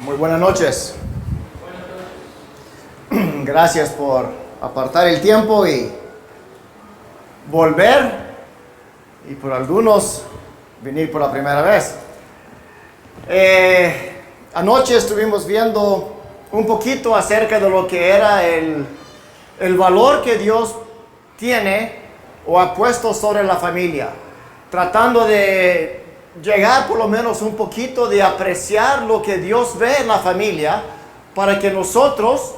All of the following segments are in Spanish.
Muy buenas noches. Gracias por apartar el tiempo y volver, y por algunos venir por la primera vez. Anoche estuvimos viendo un poquito acerca de lo que era el valor que Dios tiene o ha puesto sobre la familia, tratando de llegar por lo menos un poquito de apreciar lo que Dios ve en la familia para que nosotros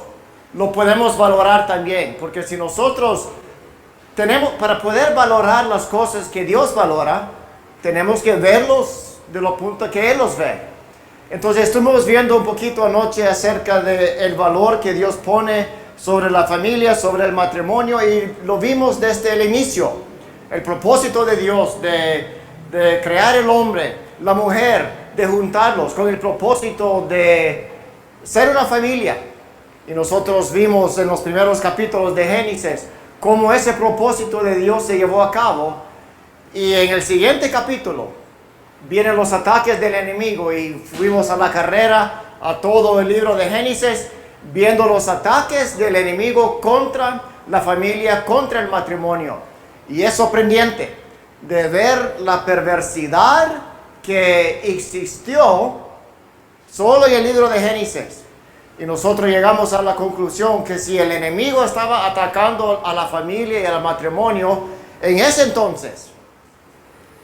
lo podemos valorar también. Porque si nosotros tenemos, para poder valorar las cosas que Dios valora, tenemos que verlos de lo punto que Él los ve. Entonces estuvimos viendo un poquito anoche acerca del valor que Dios pone sobre la familia, sobre el matrimonio, y lo vimos desde el inicio. El propósito de Dios de crear el hombre, la mujer, de juntarlos con el propósito de ser una familia. Y nosotros vimos en los primeros capítulos de Génesis cómo ese propósito de Dios se llevó a cabo. Y en el siguiente capítulo vienen los ataques del enemigo, y fuimos a la carrera a todo el libro de Génesis viendo los ataques del enemigo contra la familia, contra el matrimonio. Y es sorprendente de ver la perversidad que existió solo en el libro de Génesis. Y nosotros llegamos a la conclusión que si el enemigo estaba atacando a la familia y al matrimonio en ese entonces,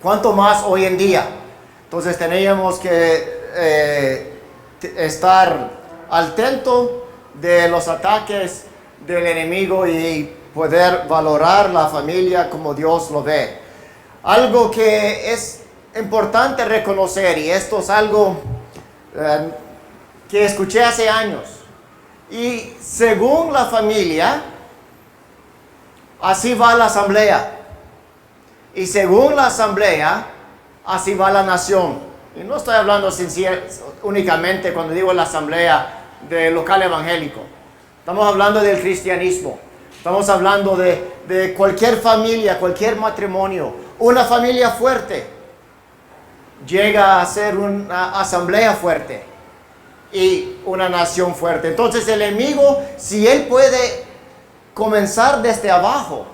¿cuánto más hoy en día? Entonces teníamos que estar atento de los ataques del enemigo y poder valorar la familia como Dios lo ve. Algo que es importante reconocer, y esto es algo que escuché hace años, y según la familia, así va la asamblea, y según la asamblea, así va la nación. Y no estoy hablando únicamente, cuando digo la asamblea, del local evangélico. Estamos hablando del cristianismo. Estamos hablando de cualquier familia, cualquier matrimonio. Una familia fuerte llega a ser una asamblea fuerte y una nación fuerte. Entonces el enemigo, si él puede comenzar desde abajo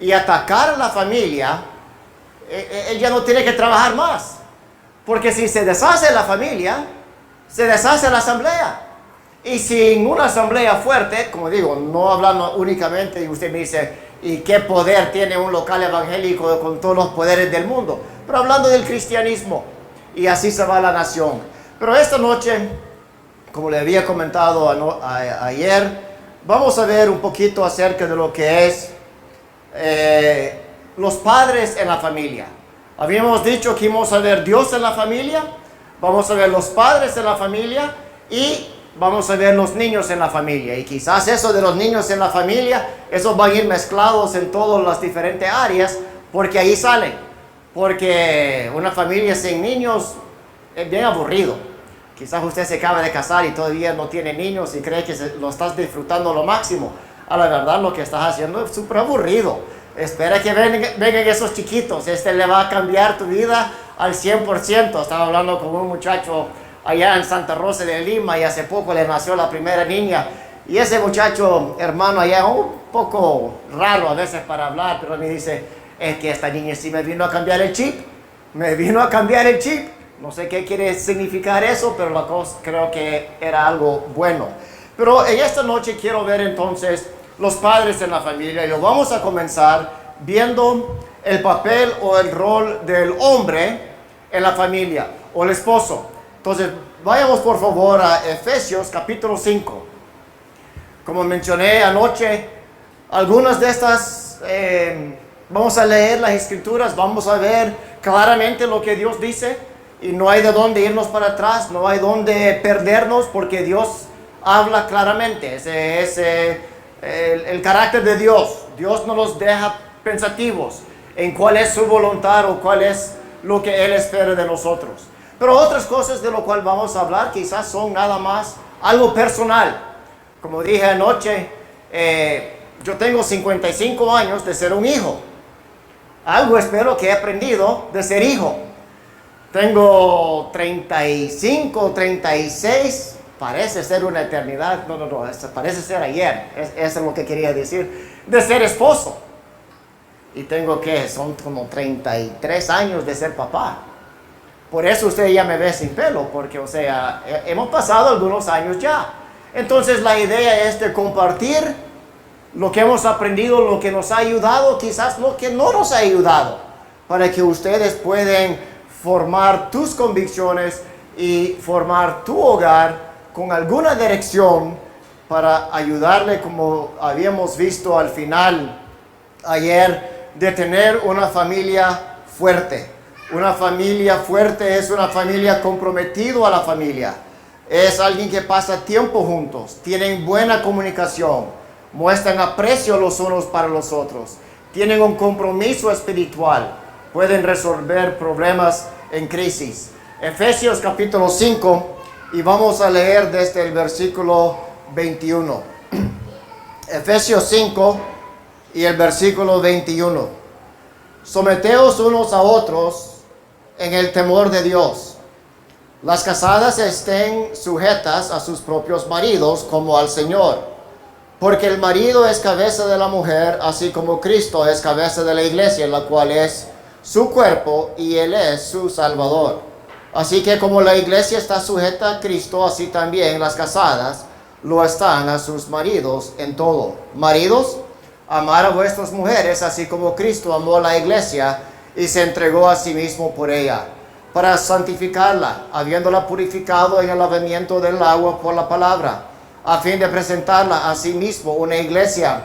y atacar a la familia, él ya no tiene que trabajar más. Porque si se deshace la familia, se deshace la asamblea. Y sin una asamblea fuerte, como digo, no hablando únicamente, y usted me dice, ¿y qué poder tiene un local evangélico con todos los poderes del mundo? Pero hablando del cristianismo, y así se va la nación. Pero esta noche, como le había comentado ayer, vamos a ver un poquito acerca de lo que es los padres en la familia. Habíamos dicho que íbamos a ver Dios en la familia, vamos a ver los padres en la familia, y vamos a ver los niños en la familia. Y quizás eso de los niños en la familia, esos van a ir mezclados en todas las diferentes áreas, porque ahí salen. Porque una familia sin niños es bien aburrido. Quizás usted se acaba de casar y todavía no tiene niños y cree que lo estás disfrutando lo máximo. A la verdad, lo que estás haciendo es súper aburrido. Espera que vengan esos chiquitos. Le va a cambiar tu vida al 100%. Estaba hablando con un muchacho allá en Santa Rosa de Lima, y hace poco le nació la primera niña. Y ese muchacho, hermano, allá un poco raro a veces para hablar, pero me dice, es que esta niña sí me vino a cambiar el chip. Me vino a cambiar el chip. No sé qué quiere significar eso, pero la cosa creo que era algo bueno. Pero en esta noche quiero ver entonces los padres en la familia, y lo vamos a comenzar viendo el papel o el rol del hombre en la familia, o el esposo. Entonces, vayamos por favor a Efesios capítulo 5. Como mencioné anoche, algunas de estas, vamos a leer las escrituras, vamos a ver claramente lo que Dios dice, y no hay de dónde irnos para atrás, no hay dónde perdernos, porque Dios habla claramente. Ese es el carácter de Dios. Dios no los deja pensativos en cuál es su voluntad o cuál es lo que Él espera de nosotros. Pero otras cosas de lo cual vamos a hablar quizás son nada más algo personal. Como dije anoche, yo tengo 55 años de ser un hijo. Algo espero que he aprendido de ser hijo. Tengo 35, 36, parece ser una eternidad, no, parece ser ayer, eso es lo que quería decir, de ser esposo. Y tengo que, son como 33 años de ser papá. Por eso usted ya me ve sin pelo, porque, o sea, hemos pasado algunos años ya. Entonces la idea es de compartir lo que hemos aprendido, lo que nos ha ayudado, quizás lo que no nos ha ayudado, para que ustedes puedan formar tus convicciones y formar tu hogar con alguna dirección para ayudarle, como habíamos visto al final ayer, de tener una familia fuerte. Una familia fuerte es una familia comprometida a la familia. Es alguien que pasa tiempo juntos, tienen buena comunicación, muestran aprecio los unos para los otros, tienen un compromiso espiritual, pueden resolver problemas en crisis. Efesios capítulo 5, y vamos a leer desde el versículo 21. Efesios 5 y el versículo 21. Someteos unos a otros en el temor de Dios. Las casadas estén sujetas a sus propios maridos como al Señor, porque el marido es cabeza de la mujer, así como Cristo es cabeza de la iglesia, la cual es su cuerpo y Él es su Salvador. Así que como la iglesia está sujeta a Cristo, así también las casadas lo están a sus maridos en todo. Maridos, amar a vuestras mujeres, así como Cristo amó a la iglesia y se entregó a sí mismo por ella, para santificarla, habiéndola purificado en el lavamiento del agua por la palabra, a fin de presentarla a sí mismo una iglesia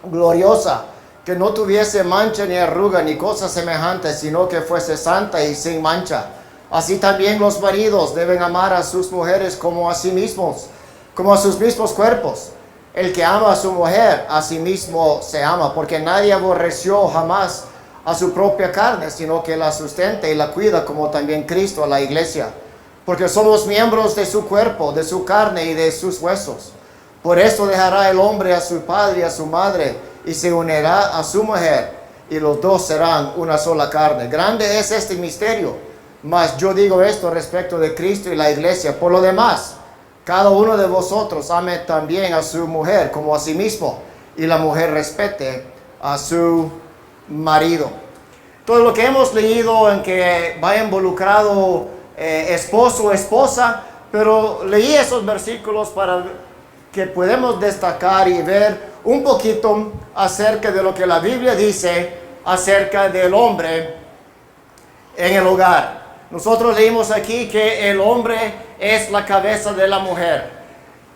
gloriosa, que no tuviese mancha ni arruga ni cosa semejante, sino que fuese santa y sin mancha. Así también los maridos deben amar a sus mujeres como a sí mismos, como a sus mismos cuerpos. El que ama a su mujer, a sí mismo se ama, porque nadie aborreció jamás a su propia carne, sino que la sustenta y la cuida, como también Cristo a la iglesia, porque somos miembros de su cuerpo, de su carne y de sus huesos. Por esto dejará el hombre a su padre y a su madre, y se unirá a su mujer, y los dos serán una sola carne. Grande es este misterio, mas yo digo esto respecto de Cristo y la iglesia. Por lo demás, cada uno de vosotros ame también a su mujer como a sí mismo, y la mujer respete a su marido. Todo lo que hemos leído en que va involucrado esposo o esposa, pero leí esos versículos para que podamos destacar y ver un poquito acerca de lo que la Biblia dice acerca del hombre en el hogar. Nosotros leímos aquí que el hombre es la cabeza de la mujer,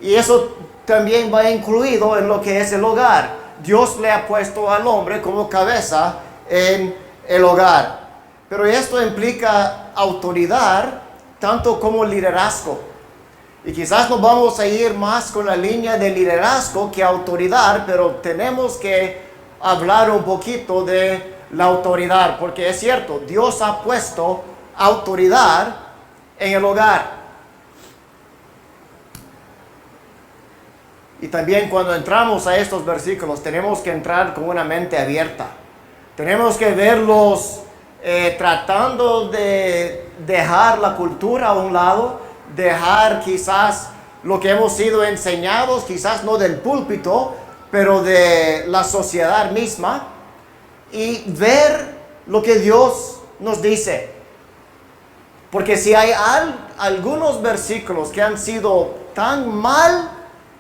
y eso también va incluido en lo que es el hogar. Dios le ha puesto al hombre como cabeza en el hogar, pero esto implica autoridad tanto como liderazgo, y quizás nos vamos a ir más con la línea de liderazgo que autoridad, pero tenemos que hablar un poquito de la autoridad, porque es cierto, Dios ha puesto autoridad en el hogar. Y también cuando entramos a estos versículos tenemos que entrar con una mente abierta. Tenemos que verlos tratando de dejar la cultura a un lado, dejar quizás lo que hemos sido enseñados, quizás no del púlpito, pero de la sociedad misma, y ver lo que Dios nos dice. Porque si hay algunos versículos que han sido tan mal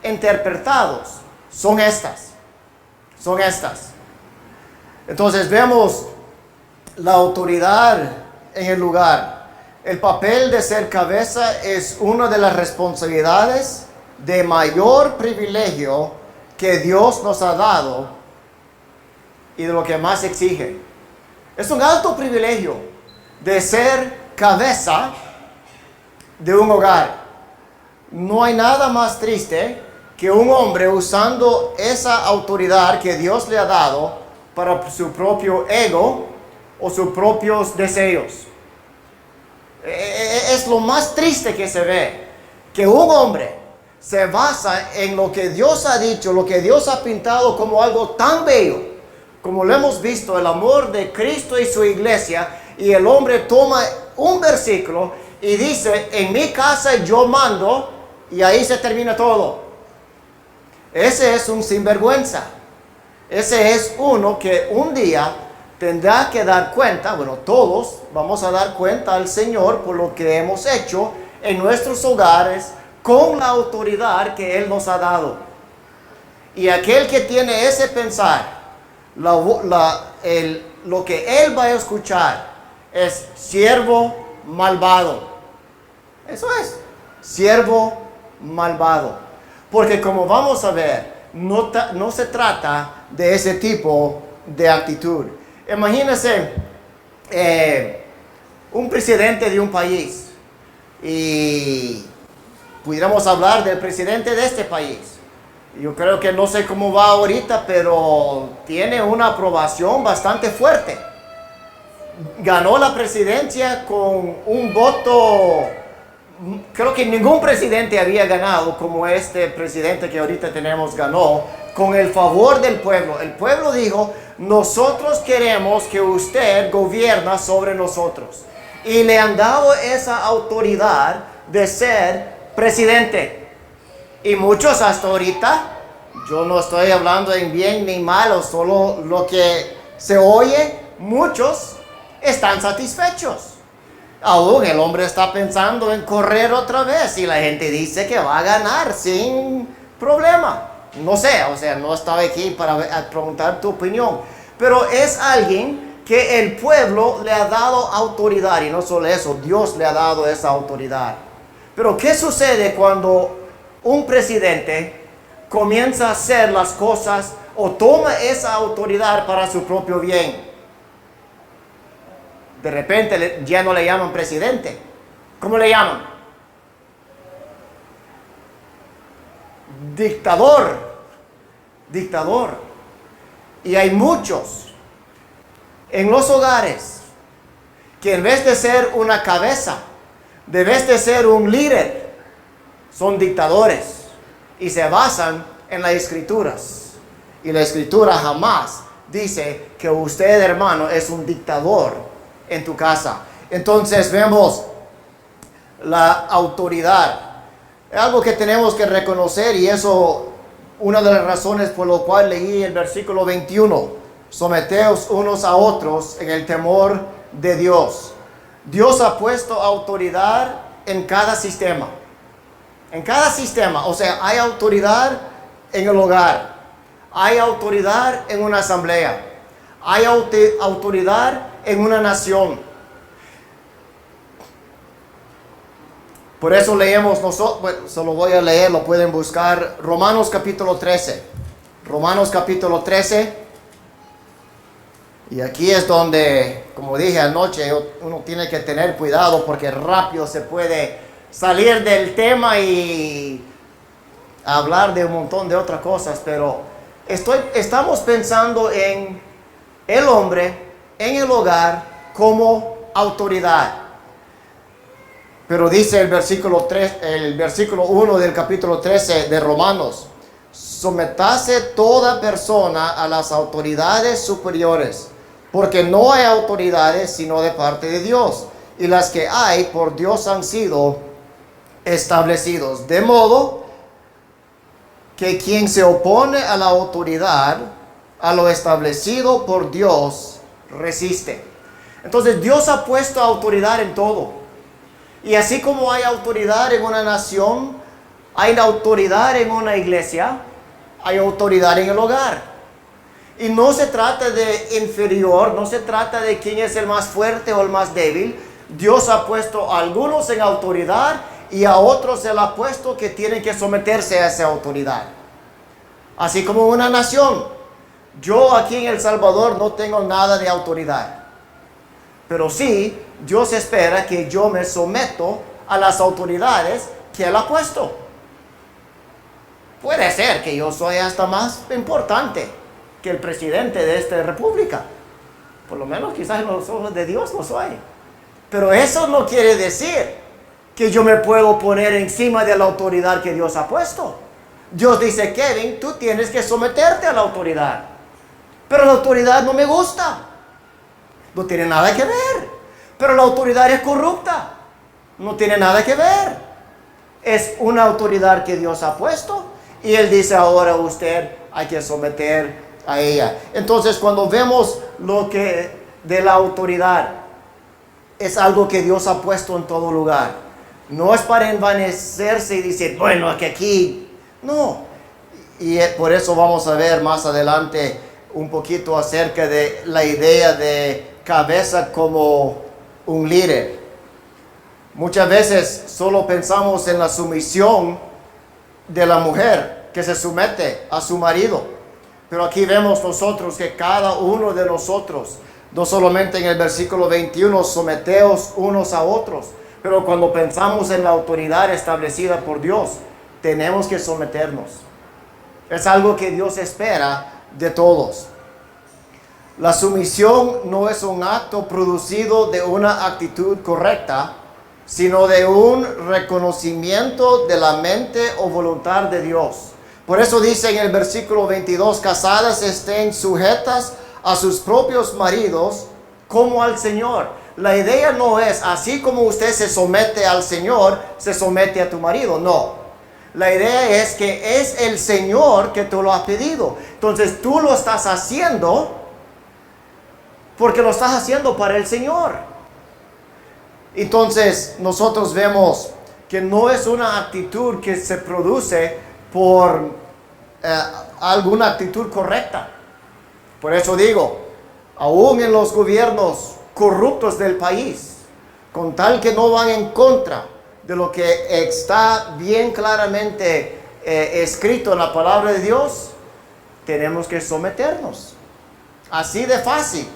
interpretados, son estas. Entonces vemos la autoridad en el lugar. El papel de ser cabeza es una de las responsabilidades de mayor privilegio que Dios nos ha dado y de lo que más exige. Es un alto privilegio de ser cabeza de un hogar. No hay nada más triste que un hombre usando esa autoridad que Dios le ha dado para su propio ego o sus propios deseos. Es lo más triste que se ve, que un hombre se basa en lo que Dios ha dicho, lo que Dios ha pintado como algo tan bello, como lo hemos visto, el amor de Cristo y su iglesia, y el hombre toma un versículo y dice, en mi casa yo mando, y ahí se termina todo. Ese es un sinvergüenza. Ese es uno que un día tendrá que dar cuenta, bueno, todos vamos a dar cuenta al Señor por lo que hemos hecho en nuestros hogares con la autoridad que Él nos ha dado. Y aquel que tiene ese pensar, lo que Él va a escuchar es siervo malvado. Eso es, siervo malvado. Porque como vamos a ver, no se trata de ese tipo de actitud. Imagínense un presidente de un país y pudiéramos hablar del presidente de este país. Yo creo que no sé cómo va ahorita, pero tiene una aprobación bastante fuerte. Ganó la presidencia con un voto, creo que ningún presidente había ganado como este presidente que ahorita tenemos ganó, con el favor del pueblo. El pueblo dijo, nosotros queremos que usted gobierna sobre nosotros. Y le han dado esa autoridad de ser presidente. Y muchos hasta ahorita, yo no estoy hablando en bien ni mal, solo lo que se oye, muchos están satisfechos. Aún el hombre está pensando en correr otra vez y la gente dice que va a ganar sin problema. No sé, o sea, no estaba aquí para preguntar tu opinión, pero es alguien que el pueblo le ha dado autoridad, y no solo eso, Dios le ha dado esa autoridad. Pero ¿qué sucede cuando un presidente comienza a hacer las cosas o toma esa autoridad para su propio bien? De repente ya no le llaman presidente. ¿Cómo le llaman? Dictador. Dictador. Y hay muchos en los hogares que en vez de ser una cabeza, en vez de ser un líder, son dictadores y se basan en las escrituras. Y la escritura jamás dice que usted, hermano, es un dictador en tu casa. Entonces vemos la autoridad. Es algo que tenemos que reconocer, y eso, una de las razones por lo cual leí el versículo 21. Someteos unos a otros en el temor de Dios. Dios ha puesto autoridad en cada sistema. En cada sistema, o sea, hay autoridad en el hogar, hay autoridad en una asamblea, hay autoridad en una nación. Por eso leemos nosotros, bueno, solo voy a leer, lo pueden buscar, Romanos capítulo 13. Romanos capítulo 13. Y aquí es donde, como dije anoche, uno tiene que tener cuidado porque rápido se puede salir del tema y hablar de un montón de otras cosas, pero estamos pensando en el hombre, en el hogar, como autoridad. Pero dice el versículo 1 del capítulo 13 de Romanos: sometase toda persona a las autoridades superiores, porque no hay autoridades sino de parte de Dios, y las que hay por Dios han sido establecidos. De modo que quien se opone a la autoridad, a lo establecido por Dios, resiste. Entonces Dios ha puesto autoridad en todo. Y así como hay autoridad en una nación, hay autoridad en una iglesia, hay autoridad en el hogar. Y no se trata de inferior, no se trata de quién es el más fuerte o el más débil. Dios ha puesto a algunos en autoridad y a otros se le ha puesto que tienen que someterse a esa autoridad. Así como una nación. Yo aquí en El Salvador no tengo nada de autoridad. Pero sí, Dios espera que yo me someto a las autoridades que Él ha puesto. Puede ser que yo soy hasta más importante que el presidente de esta república. Por lo menos quizás en los ojos de Dios lo soy. Pero eso no quiere decir que yo me puedo poner encima de la autoridad que Dios ha puesto. Dios dice: Kevin, tú tienes que someterte a la autoridad. Pero la autoridad no me gusta. No tiene nada que ver. Pero la autoridad es corrupta. No tiene nada que ver. Es una autoridad que Dios ha puesto. Y Él dice ahora usted hay que someter a ella. Entonces cuando vemos lo que de la autoridad, es algo que Dios ha puesto en todo lugar. No es para envanecerse y decir, bueno, que aquí. No. Y por eso vamos a ver más adelante un poquito acerca de la idea de cabeza como un líder. Muchas veces solo pensamos en la sumisión de la mujer que se somete a su marido. Pero aquí vemos nosotros que cada uno de nosotros, no solamente en el versículo 21, someteos unos a otros, pero cuando pensamos en la autoridad establecida por Dios, tenemos que someternos. Es algo que Dios espera de todos. La sumisión no es un acto producido de una actitud correcta, sino de un reconocimiento de la mente o voluntad de Dios. Por eso dice en el versículo 22, casadas estén sujetas a sus propios maridos como al Señor. La idea no es, así como usted se somete al Señor, se somete a tu marido. No. La idea es que es el Señor que te lo ha pedido. Entonces tú lo estás haciendo porque lo estás haciendo para el Señor. Entonces nosotros vemos que no es una actitud que se produce por alguna actitud correcta. Por eso digo, aún en los gobiernos corruptos del país, con tal que no van en contra de lo que está bien claramente escrito en la palabra de Dios, tenemos que someternos. Así de fácil.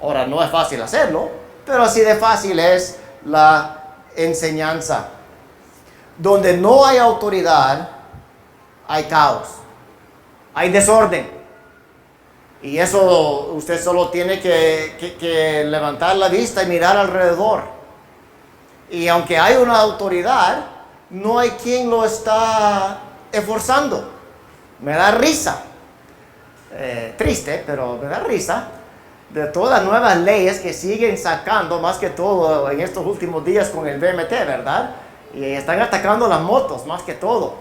Ahora, no es fácil hacerlo, pero así de fácil es la enseñanza. Donde no hay autoridad, hay caos, hay desorden. Y eso usted solo tiene que levantar la vista y mirar alrededor. Y aunque hay una autoridad, no hay quien lo está esforzando. Me da risa. Triste, pero me da risa. De todas las nuevas leyes que siguen sacando, más que todo en estos últimos días con el BMT, ¿verdad? Y están atacando las motos, más que todo.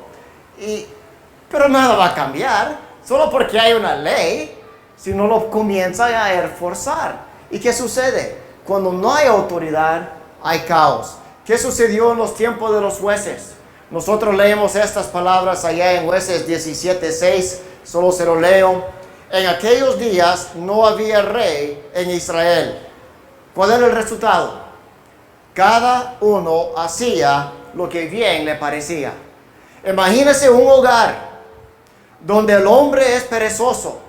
Pero nada va a cambiar, solo porque hay una ley, si no lo comienza a esforzar. ¿Y qué sucede? Cuando no hay autoridad, hay caos. ¿Qué sucedió en los tiempos de los jueces? Nosotros leemos estas palabras allá en Jueces 17:6, solo se lo leo. En aquellos días no había rey en Israel. ¿Cuál era el resultado? Cada uno hacía lo que bien le parecía. Imagínese un hogar donde el hombre es perezoso,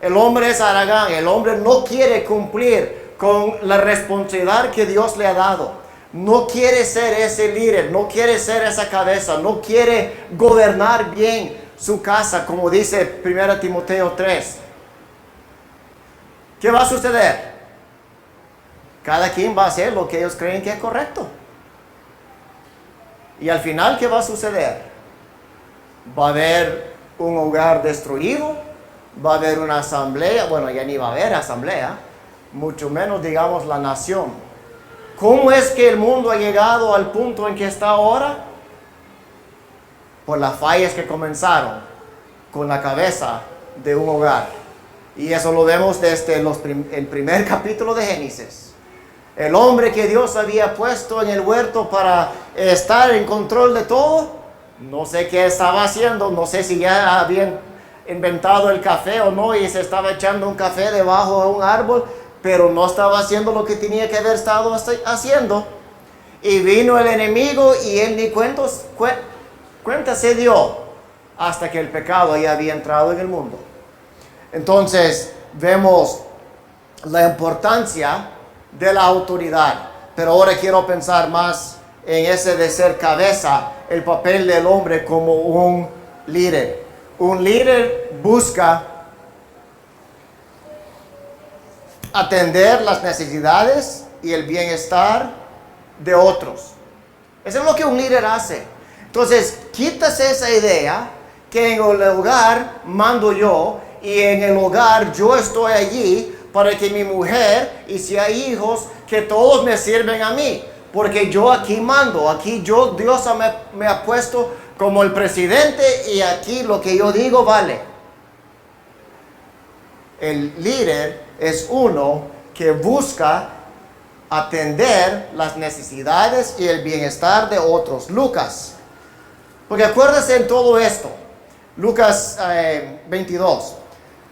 el hombre es haragán, el hombre no quiere cumplir con la responsabilidad que Dios le ha dado. No quiere ser ese líder, no quiere ser esa cabeza, no quiere gobernar bien su casa, como dice 1 Timoteo 3. ¿Qué va a suceder? Cada quien va a hacer lo que ellos creen que es correcto. Y al final, ¿qué va a suceder? Va a haber un hogar destruido, va a haber una asamblea, bueno, ya ni va a haber asamblea, mucho menos, digamos, la nación. ¿Cómo es que el mundo ha llegado al punto en que está ahora? Por las fallas que comenzaron con la cabeza de un hogar. Y eso lo vemos desde el primer capítulo de Génesis. El hombre que Dios había puesto en el huerto para estar en control de todo, no sé qué estaba haciendo, no sé si ya habían inventado el café o no y se estaba echando un café debajo de un árbol, pero no estaba haciendo lo que tenía que haber estado haciendo. Y vino el enemigo y él ni cuenta se dio hasta que el pecado ya había entrado en el mundo. Entonces vemos la importancia de la autoridad. Pero ahora quiero pensar más en ese de ser cabeza, el papel del hombre como un líder. Un líder busca atender las necesidades y el bienestar de otros. Eso es lo que un líder hace. Entonces, quítase esa idea que en el hogar mando yo y en el hogar yo estoy allí para que mi mujer y si hay hijos, que todos me sirven a mí. Porque yo aquí mando, aquí Dios me ha puesto como el presidente y aquí lo que yo digo vale. El líder es uno que busca atender las necesidades y el bienestar de otros. Lucas, porque acuérdense en todo esto, Lucas 22,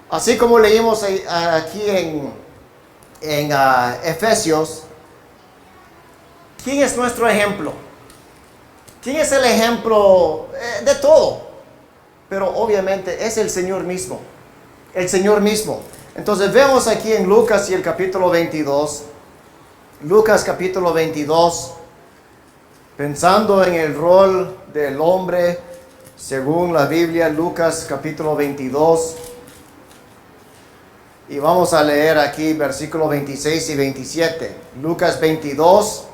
así como leímos aquí en Efesios, ¿quién es nuestro ejemplo? ¿Quién es el ejemplo de todo? Pero obviamente es el Señor mismo. El Señor mismo. Entonces vemos aquí en Lucas y el capítulo 22. Lucas capítulo 22. Pensando en el rol del hombre según la Biblia. Lucas capítulo 22. Y vamos a leer aquí versículos 26 y 27. Lucas 22.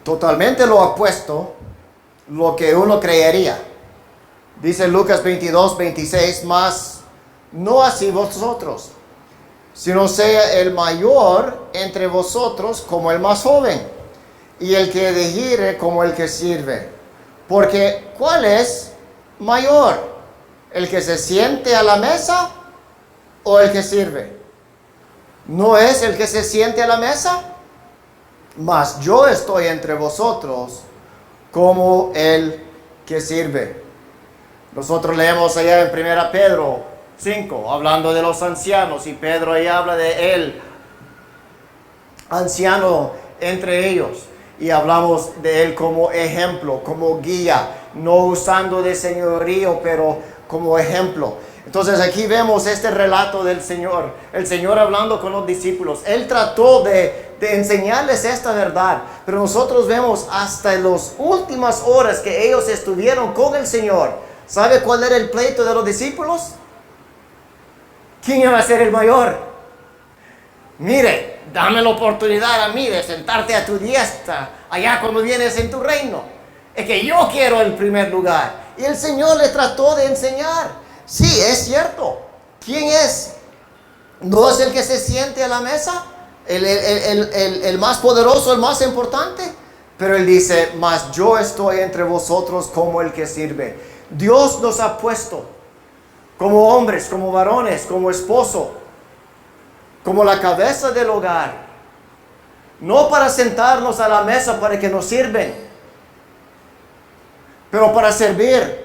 Totalmente lo opuesto, lo que uno creería. Dice Lucas 22, 26, mas no así vosotros, sino sea el mayor entre vosotros como el más joven, y el que dijere como el que sirve. Porque, ¿cuál es mayor? ¿El que se siente a la mesa o el que sirve? ¿No es el que se siente a la mesa? Mas yo estoy entre vosotros como el que sirve. Nosotros leemos allá en 1 Pedro 5, hablando de los ancianos, y Pedro ahí habla de él, anciano entre ellos, y hablamos de él como ejemplo, como guía, no usando de señorío, pero como ejemplo. Entonces aquí vemos este relato del Señor, el Señor hablando con los discípulos. Él trató de enseñarles esta verdad, pero nosotros vemos hasta en las últimas horas que ellos estuvieron con el Señor. ¿Sabe cuál era el pleito de los discípulos? ¿Quién iba a ser el mayor? Mire, dame la oportunidad a mí de sentarte a tu diestra allá cuando vienes en tu reino. Es que yo quiero el primer lugar. Y el Señor le trató de enseñar. Sí, es cierto. ¿Quién es? ¿No es el que se siente a la mesa? El más poderoso, el más importante. Pero Él dice, mas yo estoy entre vosotros como el que sirve. Dios nos ha puesto como hombres, como varones, como esposo, como la cabeza del hogar. No para sentarnos a la mesa para que nos sirven, pero para servir.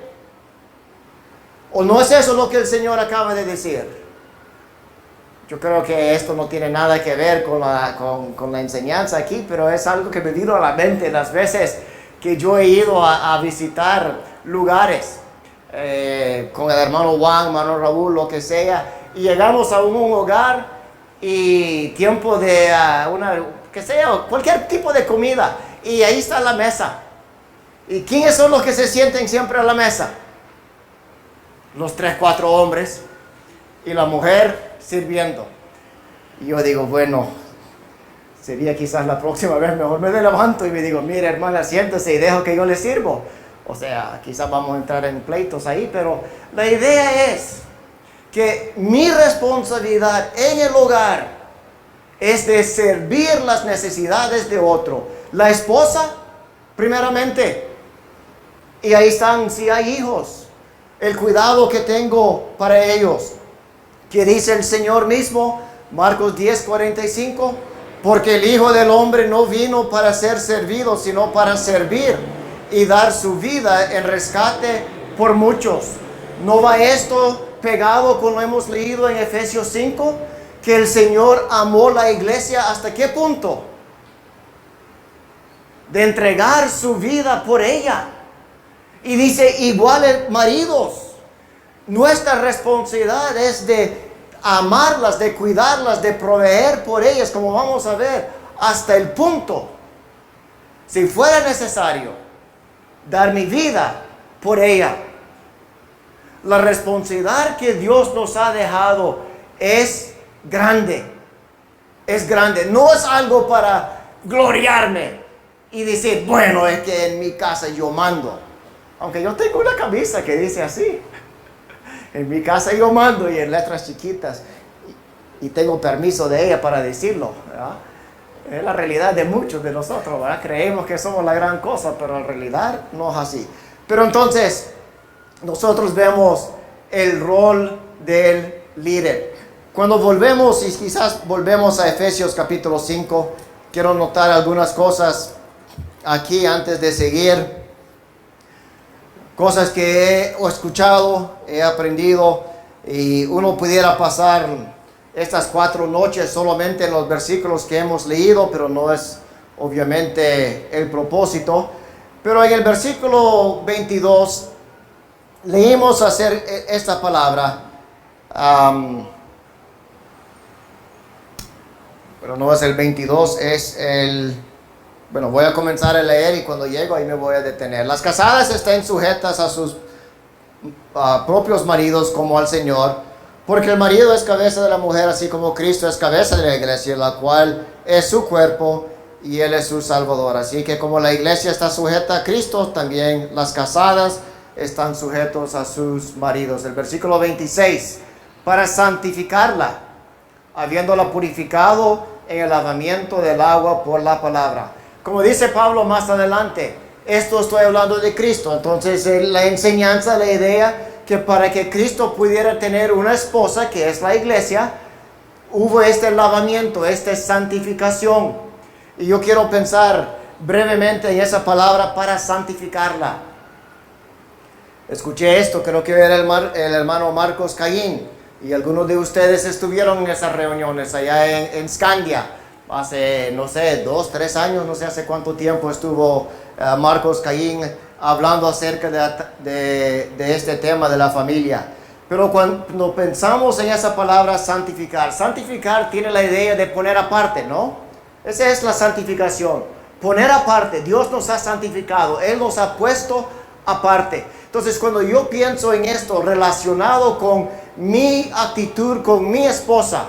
¿O no es eso lo que el Señor acaba de decir? Yo creo que esto no tiene nada que ver con la enseñanza aquí, pero es algo que me vino a la mente las veces que yo he ido a visitar lugares con el hermano Juan, hermano Raúl, lo que sea, y llegamos a un hogar y tiempo de que sea, cualquier tipo de comida, y ahí está la mesa. ¿Y quiénes son los que se sienten siempre a la mesa? Los 3, 4 hombres y la mujer sirviendo. Y yo digo, bueno, sería quizás la próxima vez mejor me levanto y me digo, mire hermana, siéntese y dejo que yo le sirvo. O sea, quizás vamos a entrar en pleitos ahí, pero la idea es que mi responsabilidad en el hogar es de servir las necesidades de otro. La esposa, primeramente, y ahí están, si hay hijos, el cuidado que tengo para ellos. Que dice el Señor mismo, Marcos 10:45, porque el Hijo del Hombre no vino para ser servido, sino para servir y dar su vida en rescate por muchos. ¿No va esto pegado con lo hemos leído en Efesios 5? Que el Señor amó la iglesia ¿hasta qué punto? De entregar su vida por ella. Y dice, igual maridos, nuestra responsabilidad es de amarlas, de cuidarlas, de proveer por ellas, como vamos a ver, hasta el punto, si fuera necesario, dar mi vida por ella. La responsabilidad que Dios nos ha dejado es grande. Es grande. No es algo para gloriarme y decir, bueno, es que en mi casa yo mando. Aunque yo tengo una camisa que dice así. En mi casa yo mando y en letras chiquitas. Y tengo permiso de ella para decirlo, ¿verdad? Es la realidad de muchos de nosotros, ¿verdad? Creemos que somos la gran cosa, pero en realidad no es así. Pero entonces, nosotros vemos el rol del líder. Cuando volvemos, y quizás volvemos a Efesios capítulo 5, quiero notar algunas cosas aquí antes de seguir. Cosas que he escuchado, he aprendido, y uno pudiera pasar estas 4 noches solamente en los versículos que hemos leído, pero no es obviamente el propósito. Pero en el versículo 22 leímos hacer esta palabra, pero no es el 22, es el... Bueno, voy a comenzar a leer y cuando llego ahí me voy a detener. Las casadas estén sujetas a sus propios maridos como al Señor, porque el marido es cabeza de la mujer, así como Cristo es cabeza de la iglesia, la cual es su cuerpo y Él es su Salvador. Así que como la iglesia está sujeta a Cristo, también las casadas están sujetos a sus maridos. El versículo 26, para santificarla, habiéndola purificado en el lavamiento del agua por la palabra. Como dice Pablo más adelante, esto estoy hablando de Cristo. Entonces la enseñanza, la idea que para que Cristo pudiera tener una esposa, que es la iglesia, hubo este lavamiento, esta santificación. Y yo quiero pensar brevemente en esa palabra, para santificarla. Escuché esto, creo que era el hermano Marcos Caín, y algunos de ustedes estuvieron en esas reuniones allá en Scandia. Hace, no sé, 2, 3 años, no sé hace cuánto tiempo estuvo Marcos Caín hablando acerca de este tema de la familia. Pero cuando pensamos en esa palabra santificar, santificar tiene la idea de poner aparte, ¿no? Esa es la santificación, poner aparte. Dios nos ha santificado, Él nos ha puesto aparte. Entonces cuando yo pienso en esto relacionado con mi actitud con mi esposa,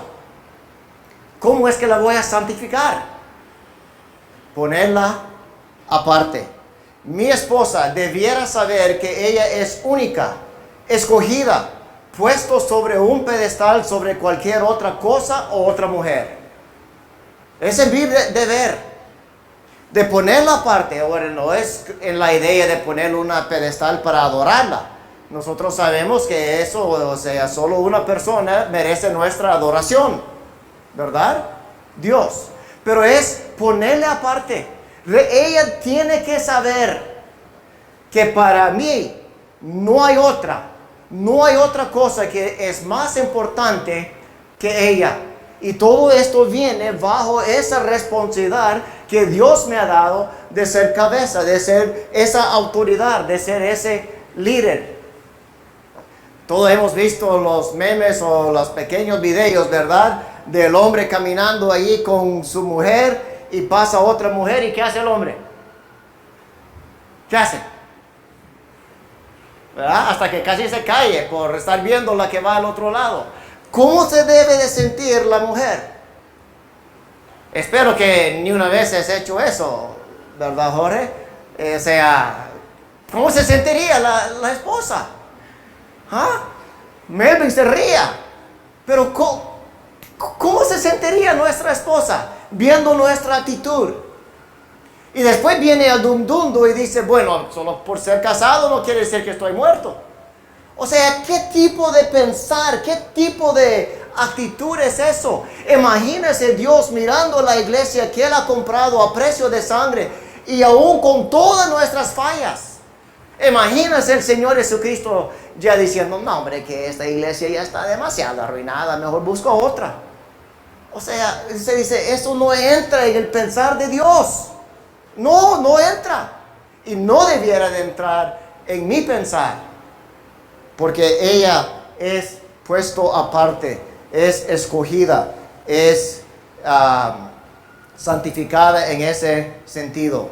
¿cómo es que la voy a santificar? Ponerla aparte. Mi esposa debiera saber que ella es única, escogida, puesto sobre un pedestal sobre cualquier otra cosa o otra mujer. Ese es mi deber, de ponerla aparte. Ahora no es en la idea de ponerle una pedestal para adorarla. Nosotros sabemos que eso, o sea, solo una persona merece nuestra adoración, ¿verdad? Dios. Pero es ponerle aparte. Ella tiene que saber que para mí no hay otra cosa que es más importante que ella. Y todo esto viene bajo esa responsabilidad que Dios me ha dado de ser cabeza, de ser esa autoridad, de ser ese líder. Todos hemos visto los memes o los pequeños videos, ¿verdad? Del hombre caminando ahí con su mujer y pasa otra mujer, ¿y qué hace el hombre? ¿Qué hace? ¿Verdad? Hasta que casi se cae por estar viendo la que va al otro lado. ¿Cómo se debe de sentir la mujer? Espero que ni una vez has hecho eso, ¿verdad, Jorge? O sea, ¿cómo se sentiría la esposa? ¿Ah? Melvin se ría. Pero ¿cómo se sentiría nuestra esposa viendo nuestra actitud? Y después viene el dundundo y dice, bueno, solo por ser casado no quiere decir que estoy muerto. O sea, ¿qué tipo de pensar, qué tipo de actitud es eso? Imagínese Dios mirando la iglesia que Él ha comprado a precio de sangre y aún con todas nuestras fallas. Imagínese el Señor Jesucristo ya diciendo, no hombre, que esta iglesia ya está demasiado arruinada, mejor busco otra. O sea, se dice, eso no entra en el pensar de Dios. No entra. Y no debiera de entrar en mi pensar. Porque ella es puesto aparte, es escogida, es santificada en ese sentido.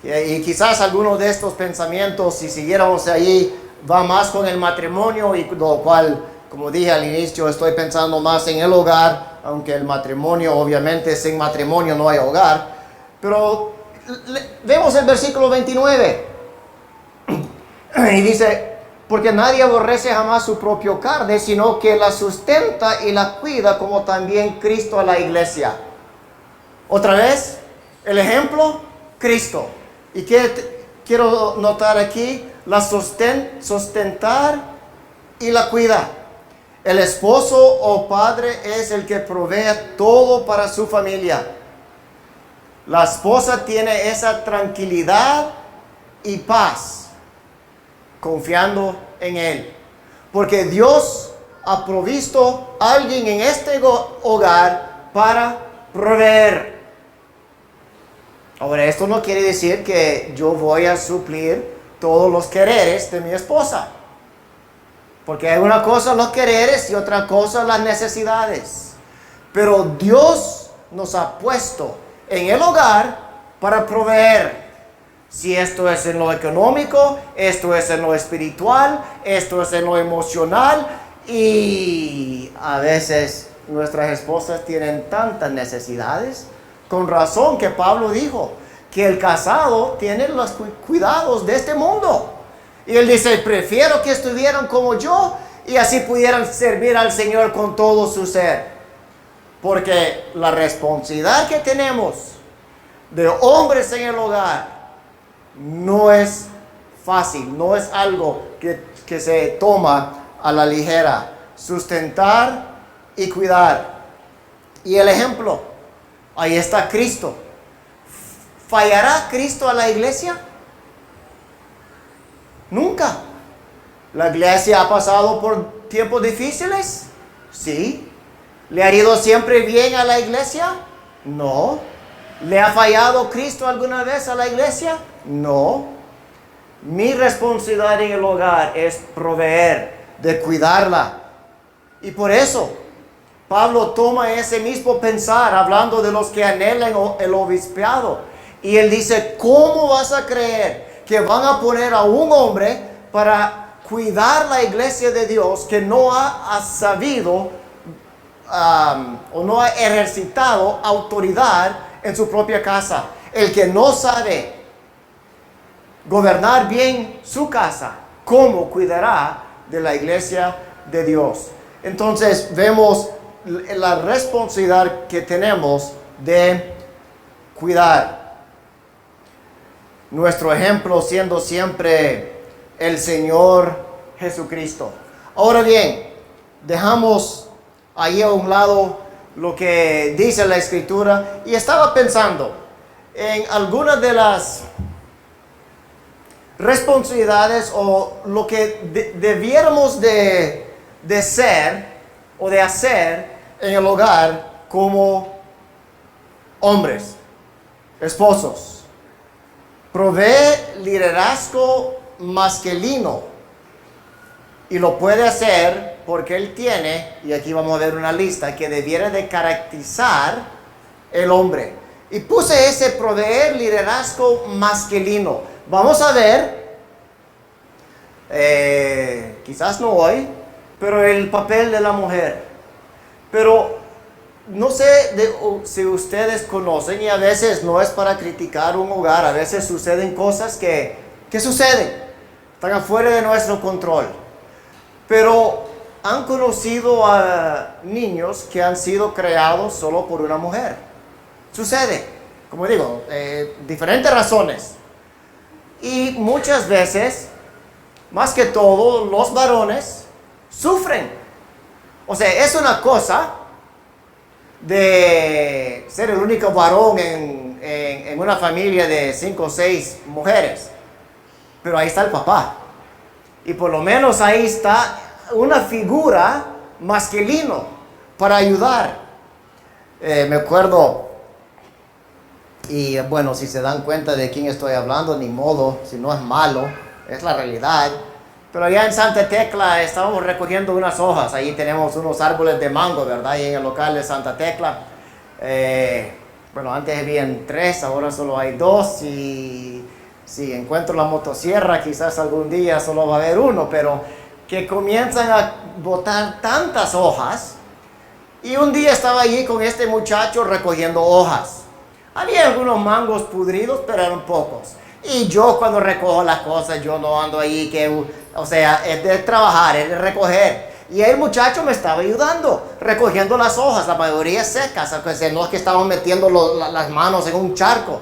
Y quizás algunos de estos pensamientos, si siguiéramos ahí, va más con el matrimonio, y lo cual, como dije al inicio, estoy pensando más en el hogar, aunque el matrimonio, obviamente, sin matrimonio no hay hogar. Pero vemos el versículo 29 y dice, Porque nadie aborrece jamás su propia carne, sino que la sustenta y la cuida, como también Cristo a la iglesia. Otra vez, el ejemplo, Cristo. ¿Y qué quiero notar aquí? La sustentar y la cuida. El esposo o padre es el que provee todo para su familia. La esposa tiene esa tranquilidad y paz, confiando en Él. Porque Dios ha provisto a alguien en este hogar para proveer. Ahora, esto no quiere decir que yo voy a suplir todos los quereres de mi esposa. Porque hay una cosa los quereres y otra cosa las necesidades. Pero Dios nos ha puesto en el hogar para proveer. Si esto es en lo económico, esto es en lo espiritual, esto es en lo emocional. Y a veces nuestras esposas tienen tantas necesidades. Con razón que Pablo dijo que el casado tiene los cuidados de este mundo. Y él dice, prefiero que estuvieran como yo y así pudieran servir al Señor con todo su ser. Porque la responsabilidad que tenemos de hombres en el hogar no es fácil, no es algo que se toma a la ligera. Sustentar y cuidar. Y el ejemplo, ahí está Cristo. ¿Fallará Cristo a la iglesia? Nunca. ¿La iglesia ha pasado por tiempos difíciles? Sí. ¿Le ha ido siempre bien a la iglesia? No. ¿Le ha fallado Cristo alguna vez a la iglesia? No. Mi responsabilidad en el hogar es proveer, de cuidarla. Y por eso Pablo toma ese mismo pensar, hablando de los que anhelan el obispado. Y él dice, ¿cómo vas a creer que van a poner a un hombre para cuidar la iglesia de Dios que no ha sabido o no ha ejercitado autoridad en su propia casa? El que no sabe gobernar bien su casa, ¿cómo cuidará de la iglesia de Dios? Entonces vemos la responsabilidad que tenemos de cuidar. Nuestro ejemplo siendo siempre el Señor Jesucristo. Ahora bien, dejamos ahí a un lado lo que dice la Escritura y estaba pensando en algunas de las responsabilidades o lo que debiéramos de ser o de hacer en el hogar como hombres, esposos. Provee liderazgo masculino y lo puede hacer porque él tiene, y aquí vamos a ver una lista que debiera de caracterizar el hombre. Y puse ese proveer liderazgo masculino. Vamos a ver, quizás no hoy, pero el papel de la mujer. Pero no sé si ustedes conocen, y a veces no es para criticar un hogar, a veces suceden cosas que suceden, están afuera de nuestro control. Pero han conocido a niños que han sido creados solo por una mujer. Sucede, como digo, diferentes razones. Y muchas veces, más que todo, los varones sufren. O sea, es una cosa de ser el único varón en una familia de 5 o 6 mujeres. Pero ahí está el papá. Y por lo menos ahí está una figura masculino para ayudar. Me acuerdo, y bueno, si se dan cuenta de quién estoy hablando, ni modo, si no es malo, es la realidad. Pero allá en Santa Tecla estábamos recogiendo unas hojas. Ahí tenemos unos árboles de mango, ¿verdad? Y en el local de Santa Tecla. Bueno, antes habían 3, ahora solo hay 2. Y si encuentro la motosierra, quizás algún día solo va a haber uno. Pero que comienzan a botar tantas hojas. Y un día estaba allí con este muchacho recogiendo hojas. Había algunos mangos pudridos, pero eran pocos. Y yo cuando recojo las cosas, yo no ando ahí que o sea, es de trabajar, es de recoger. Y el muchacho me estaba ayudando, recogiendo las hojas, la mayoría secas, no es que estaban metiendo las manos en un charco.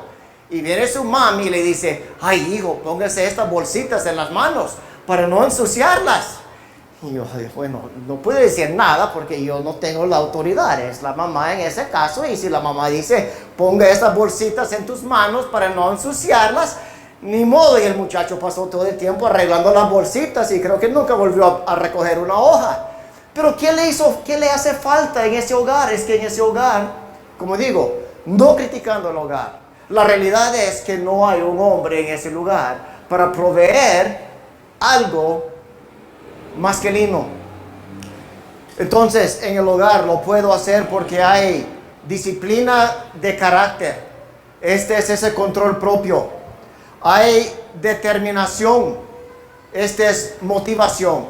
Y viene su mami y le dice, ay hijo, póngase estas bolsitas en las manos para no ensuciarlas. Y yo, bueno, no puedo decir nada porque yo no tengo la autoridad, es la mamá en ese caso. Y si la mamá dice, ponga estas bolsitas en tus manos para no ensuciarlas, ni modo. Y el muchacho pasó todo el tiempo arreglando las bolsitas y creo que nunca volvió a recoger una hoja. Pero ¿qué le hace falta en ese hogar? Es que en ese hogar, como digo, no criticando el hogar, la realidad es que no hay un hombre en ese lugar para proveer algo masculino. Entonces, en el hogar lo puedo hacer porque hay disciplina de carácter. Este es ese control propio. Hay determinación. Este es motivación.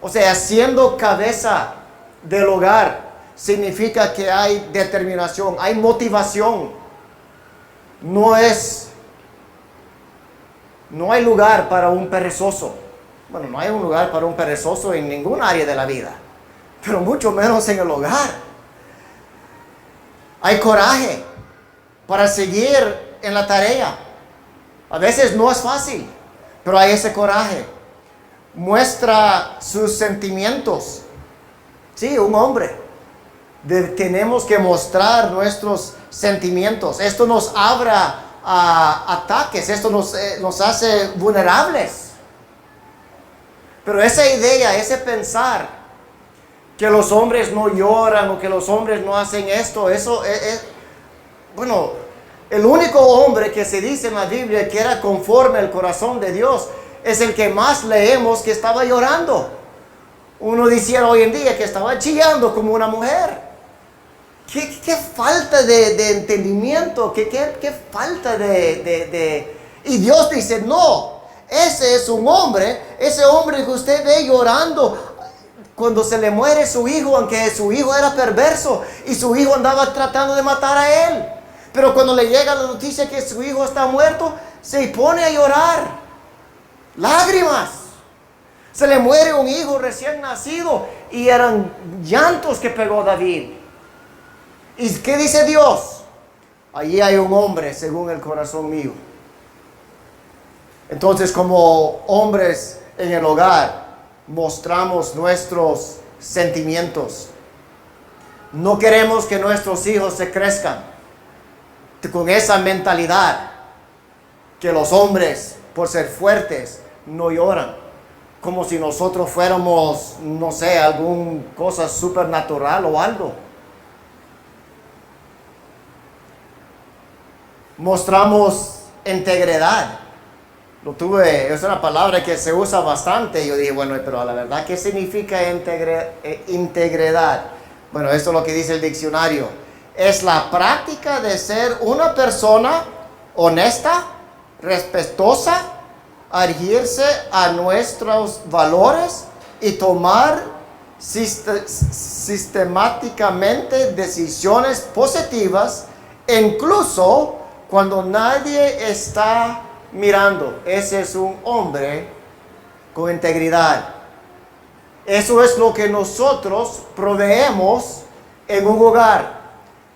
O sea, siendo cabeza del hogar significa que hay determinación, hay motivación. No hay lugar para un perezoso. Bueno, no hay un lugar para un perezoso en ningún área de la vida, pero mucho menos en el hogar. Hay coraje para seguir en la tarea. A veces no es fácil, pero hay ese coraje. Muestra sus sentimientos. Sí, un hombre. Tenemos que mostrar nuestros sentimientos. Esto nos abre a ataques. Esto nos hace vulnerables. Pero esa idea, ese pensar que los hombres no lloran o que los hombres no hacen esto, eso es bueno, el único hombre que se dice en la Biblia que era conforme al corazón de Dios es el que más leemos que estaba llorando. Uno decía hoy en día que estaba chillando como una mujer. ¿Qué falta de entendimiento? ¿Qué falta de... Y Dios dice, no, ese es un hombre, ese hombre que usted ve llorando cuando se le muere su hijo, aunque su hijo era perverso y su hijo andaba tratando de matar a él. Pero cuando le llega la noticia que su hijo está muerto, se pone a llorar. Lágrimas. Se le muere un hijo recién nacido y eran llantos que pegó David. ¿Y qué dice Dios? Allí hay un hombre según el corazón mío. Entonces, como hombres en el hogar, mostramos nuestros sentimientos. No queremos que nuestros hijos se crezcan con esa mentalidad que los hombres, por ser fuertes, no lloran. Como si nosotros fuéramos, no sé, alguna cosa supernatural o algo. Mostramos integridad. Es una palabra que se usa bastante. Yo dije, bueno, pero la verdad, ¿qué significa integridad? Bueno, esto es lo que dice el diccionario. Es la práctica de ser una persona honesta, respetuosa, adherirse a nuestros valores y tomar sistemáticamente decisiones positivas, incluso cuando nadie está mirando. Ese es un hombre con integridad. Eso es lo que nosotros proveemos en un hogar,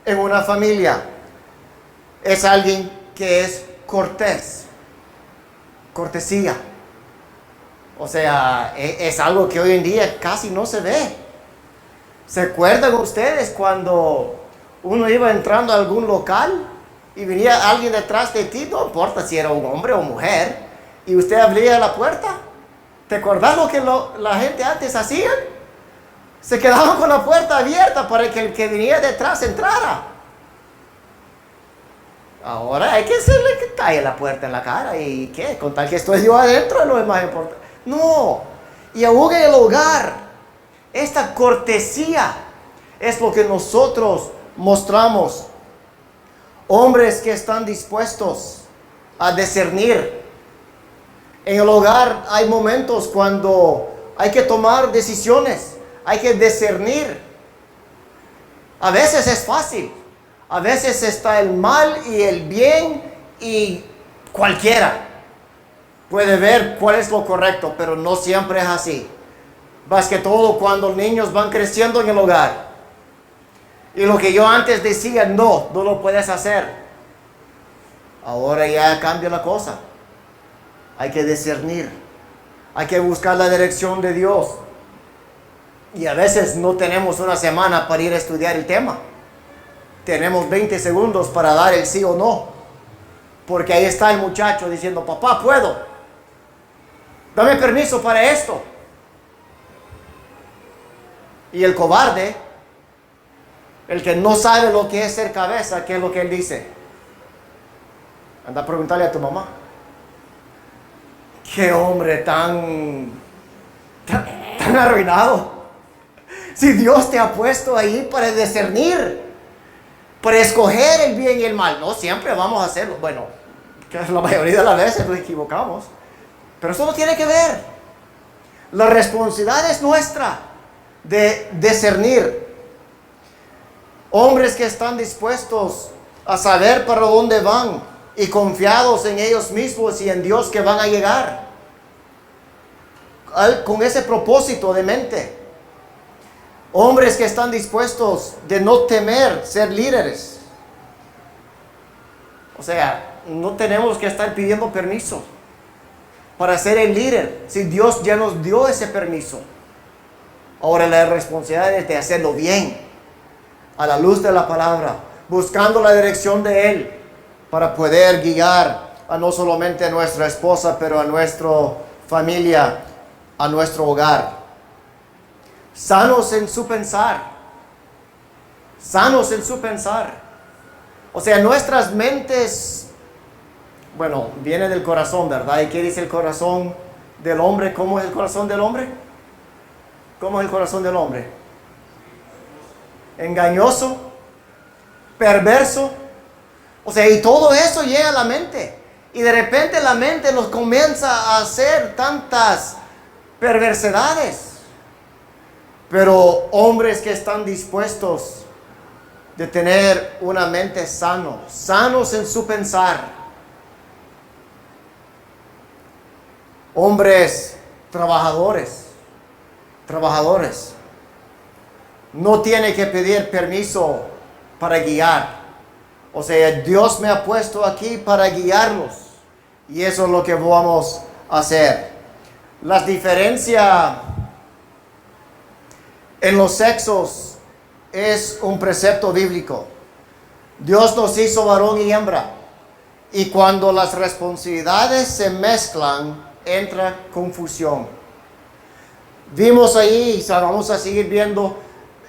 en una familia. Es alguien que es cortés. Cortesía. O sea, es algo que hoy en día casi no se ve. ¿Se acuerdan ustedes cuando uno iba entrando a algún local y venía alguien detrás de ti? No importa si era un hombre o mujer, y usted abría la puerta. ¿Te acordás lo que la gente antes hacía? Se quedaban con la puerta abierta para que el que venía detrás entrara. Ahora hay que hacerle que cae la puerta en la cara. ¿Y qué? Con tal que estoy yo adentro, no es más importante. No. Y aún en el hogar, esta cortesía es lo que nosotros mostramos. Hombres que están dispuestos a discernir. En el hogar hay momentos cuando hay que tomar decisiones. Hay que discernir. A veces es fácil. A veces está el mal y el bien y cualquiera. puede ver cuál es lo correcto, pero no siempre es así. Más que todo cuando los niños van creciendo en el hogar. Y lo que yo antes decía, no lo puedes hacer. Ahora ya cambia la cosa. Hay que discernir. Hay que buscar la dirección de Dios. Y a veces no tenemos una semana para ir a estudiar el tema. Tenemos 20 segundos para dar el sí o no. Porque ahí está el muchacho diciendo, papá, puedo. Dame permiso para esto. Y el cobarde, el que no sabe lo que es ser cabeza, ¿qué es lo que él dice? Anda a preguntarle a tu mamá. Qué hombre tan arruinado. Si Dios te ha puesto ahí para discernir, para escoger el bien y el mal. No siempre vamos a hacerlo. Bueno, que la mayoría de las veces nos equivocamos. Pero eso no tiene que ver. La responsabilidad es nuestra de discernir. Hombres que están dispuestos a saber para dónde van y confiados en ellos mismos y en Dios que van a llegar. Con ese propósito de mente. Hombres que están dispuestos de no temer ser líderes. O sea, no tenemos que estar pidiendo permiso para ser el líder, si Dios ya nos dio ese permiso. Ahora la responsabilidad es de hacerlo bien, a la luz de la palabra, buscando la dirección de Él, para poder guiar a no solamente a nuestra esposa, pero a nuestra familia, a nuestro hogar. Sanos en su pensar. Sanos en su pensar. O sea, nuestras mentes, bueno, viene del corazón, ¿verdad? ¿Y qué dice el corazón del hombre? ¿Cómo es el corazón del hombre? ¿Cómo es el corazón del hombre? Engañoso, perverso. O sea, y todo eso llega a la mente. Y de repente la mente nos comienza a hacer tantas perversidades. Pero hombres que están dispuestos de tener una mente sanos en su pensar. Hombres trabajadores. No tiene que pedir permiso para guiar. O sea, Dios me ha puesto aquí para guiarlos. Y eso es lo que vamos a hacer. Las diferencias en los sexos es un precepto bíblico. Dios nos hizo varón y hembra. Y cuando las responsabilidades se mezclan, entra confusión. Vimos ahí, y vamos a seguir viendo,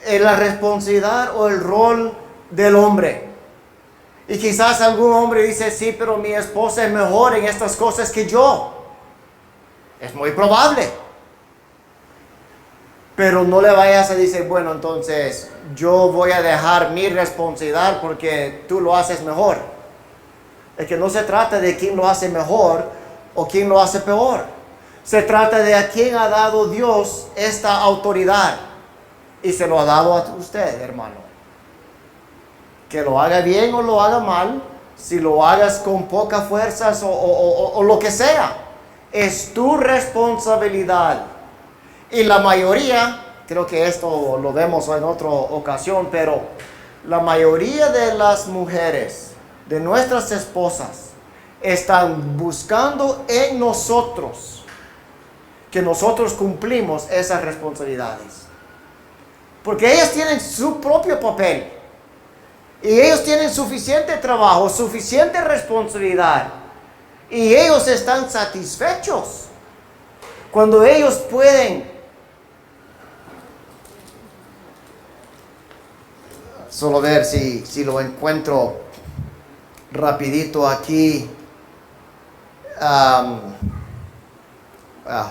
la responsabilidad o el rol del hombre. Y quizás algún hombre dice, sí, pero mi esposa es mejor en estas cosas que yo. Es muy probable. Pero no le vayas a decir, bueno, entonces yo voy a dejar mi responsabilidad porque tú lo haces mejor. Es que no se trata de quién lo hace mejor o quién lo hace peor. Se trata de a quién ha dado Dios esta autoridad. Y se lo ha dado a usted, hermano. Que lo haga bien o lo haga mal, si lo hagas con pocas fuerzas o lo que sea, es tu responsabilidad. Y la mayoría, creo que esto lo vemos en otra ocasión, pero la mayoría de las mujeres, de nuestras esposas, están buscando en nosotros que nosotros cumplimos esas responsabilidades. Porque ellas tienen su propio papel. Y ellos tienen suficiente trabajo, suficiente responsabilidad. Y ellos están satisfechos cuando ellos pueden. Solo ver si lo encuentro rapidito aquí.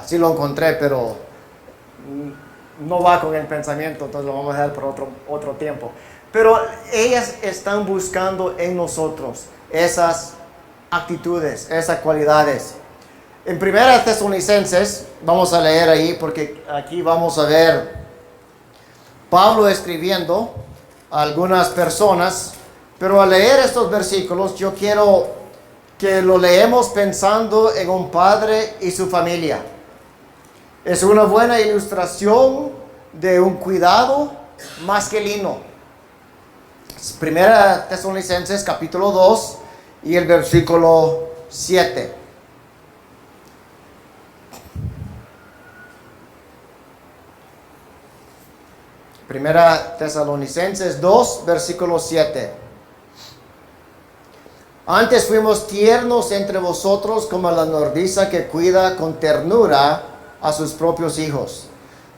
Sí lo encontré, pero no va con el pensamiento, entonces lo vamos a dejar por otro tiempo. Pero ellas están buscando en nosotros esas actitudes, esas cualidades. En 1 Tesalonicenses, vamos a leer ahí porque aquí vamos a ver Pablo escribiendo a algunas personas, pero al leer estos versículos yo quiero que lo leemos pensando en un padre y su familia. Es una buena ilustración de un cuidado masculino. Primera Tesalonicenses capítulo 2 y el versículo 7. Primera Tesalonicenses 2, versículo 7. Antes fuimos tiernos entre vosotros como la nodriza que cuida con ternura a sus propios hijos.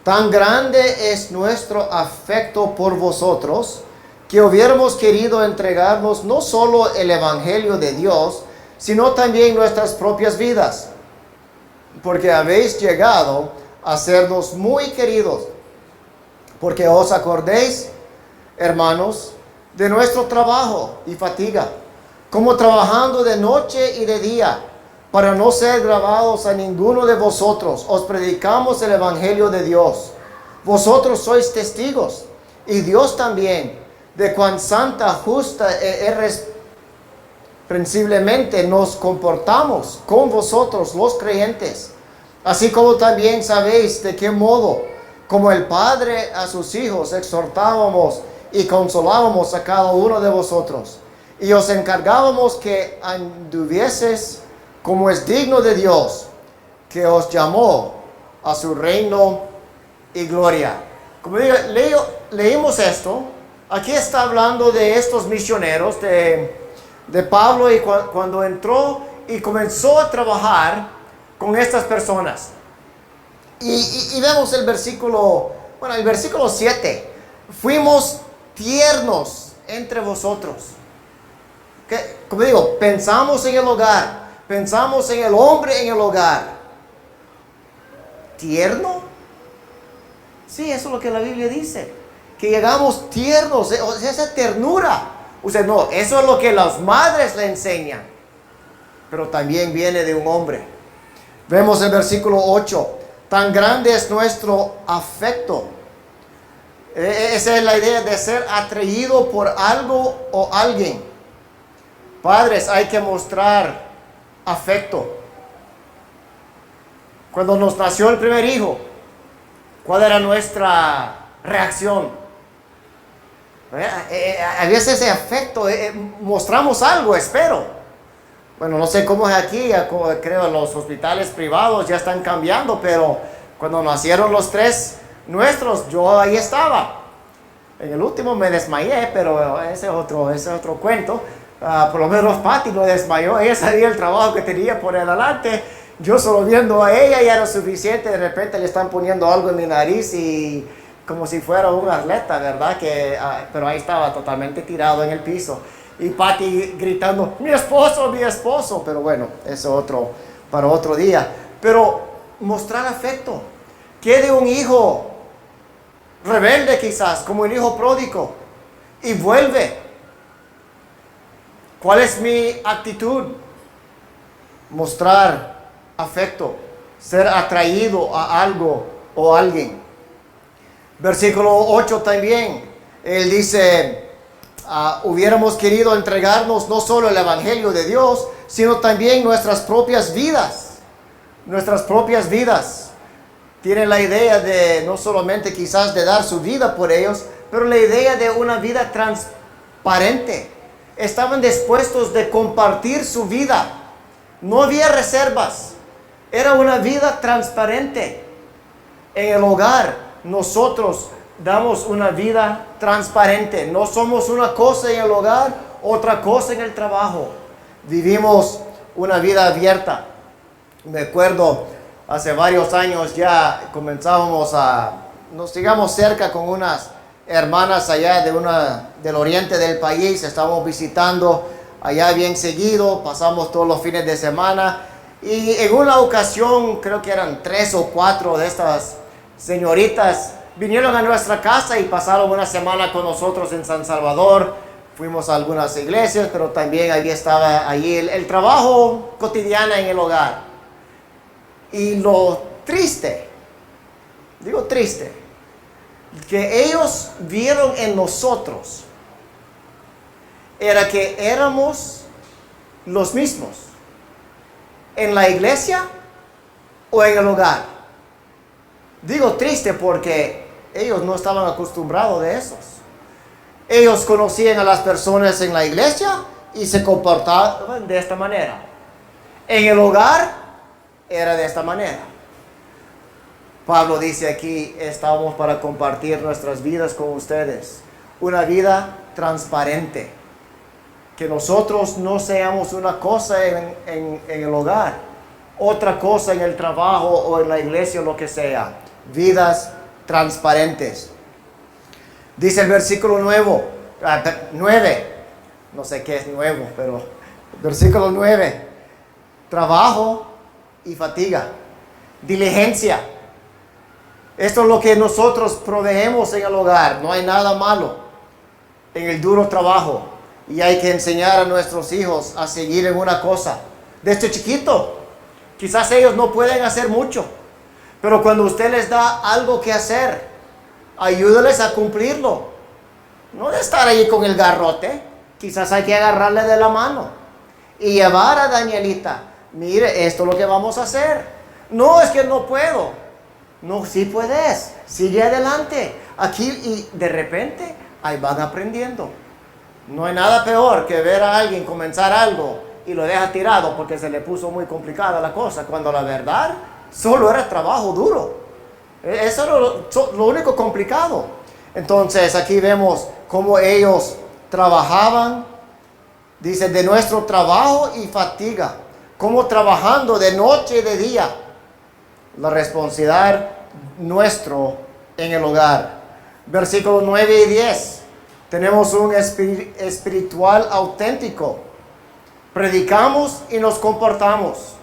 Tan grande es nuestro afecto por vosotros, que hubiéramos querido entregarnos no solo el Evangelio de Dios, sino también nuestras propias vidas, porque habéis llegado a sernos muy queridos, porque os acordéis, hermanos, de nuestro trabajo y fatiga, como trabajando de noche y de día, para no ser grabados a ninguno de vosotros, os predicamos el Evangelio de Dios. Vosotros sois testigos, y Dios también, de cuán santa, justa e irreprensiblemente nos comportamos con vosotros los creyentes, así como también sabéis de qué modo, como el Padre a sus hijos, exhortábamos y consolábamos a cada uno de vosotros, y os encargábamos que anduvieses como es digno de Dios, que os llamó a su reino y gloria. Como digo, leímos esto. Aquí está hablando de estos misioneros, de Pablo, y cuando entró y comenzó a trabajar con estas personas. Y vemos el versículo 7. Fuimos tiernos entre vosotros. Como digo, pensamos en el hogar, pensamos en el hombre en el hogar. ¿Tierno? Sí, eso es lo que la Biblia dice. Que llegamos tiernos, esa ternura. Usted no, eso es lo que las madres le enseñan. Pero también viene de un hombre. Vemos el versículo 8. Tan grande es nuestro afecto. Esa es la idea de ser atraído por algo o alguien. Padres, hay que mostrar afecto. Cuando nos nació el primer hijo, ¿cuál era nuestra reacción? A veces ese afecto, mostramos algo, espero. Bueno, no sé cómo es aquí, creo los hospitales privados ya están cambiando, pero cuando nacieron los tres nuestros, yo ahí estaba. En el último me desmayé, pero ese es otro cuento. Por lo menos Patti no desmayó, ella sabía el trabajo que tenía por adelante. Yo solo viendo a ella ya era suficiente. De repente le están poniendo algo en mi nariz y como si fuera un atleta, ¿verdad? Pero ahí estaba totalmente tirado en el piso. Y Patti gritando, mi esposo. Pero bueno, eso para otro día. Pero mostrar afecto. ¿Qué de un hijo rebelde quizás, como el hijo pródigo, y vuelve? ¿Cuál es mi actitud? Mostrar afecto, ser atraído a algo o alguien. Versículo 8 también, él dice, hubiéramos querido entregarnos no solo el Evangelio de Dios, sino también nuestras propias vidas. Nuestras propias vidas. Tiene la idea de no solamente quizás de dar su vida por ellos, pero la idea de una vida transparente. Estaban dispuestos de compartir su vida. No había reservas. Era una vida transparente. En el hogar, nosotros damos una vida transparente. No somos una cosa en el hogar, otra cosa en el trabajo. Vivimos una vida abierta. Me acuerdo, hace varios años ya nos llegamos cerca con unas hermanas allá del oriente del país. Estábamos visitando allá bien seguido, pasamos todos los fines de semana, y en una ocasión, creo que eran 3 o 4 de estas señoritas, vinieron a nuestra casa y pasaron una semana con nosotros en San Salvador. Fuimos a algunas iglesias, pero también ahí estaba el trabajo cotidiano en el hogar. Y lo triste, que ellos vieron en nosotros, era que éramos los mismos. ¿En la iglesia o en el hogar? Digo triste porque ellos no estaban acostumbrados de esos. Ellos conocían a las personas en la iglesia y se comportaban de esta manera. En el hogar era de esta manera. Pablo dice aquí, estamos para compartir nuestras vidas con ustedes. Una vida transparente. Que nosotros no seamos una cosa en el hogar, otra cosa en el trabajo o en la iglesia o lo que sea. Vidas transparentes. Dice el versículo 9. No sé qué es nuevo, pero versículo 9. Trabajo y fatiga. Diligencia. Esto es lo que nosotros proveemos en el hogar. No hay nada malo en el duro trabajo. Y hay que enseñar a nuestros hijos a seguir en una cosa. Desde chiquito. Quizás ellos no pueden hacer mucho. Pero cuando usted les da algo que hacer, ayúdales a cumplirlo. No de estar ahí con el garrote. Quizás hay que agarrarle de la mano. Y llevar a Danielita. Mire, esto es lo que vamos a hacer. No, es que no puedo. No, sí puedes. Sigue adelante. Aquí y de repente, ahí van aprendiendo. No hay nada peor que ver a alguien comenzar algo y lo deja tirado porque se le puso muy complicada la cosa, cuando la verdad solo era trabajo duro. Eso era lo único complicado. Entonces aquí vemos cómo ellos trabajaban, dice, de nuestro trabajo y fatiga, como trabajando de noche y de día. La responsabilidad nuestro en el hogar. Versículos 9 y 10. Tenemos un espiritual auténtico. Predicamos y nos comportamos.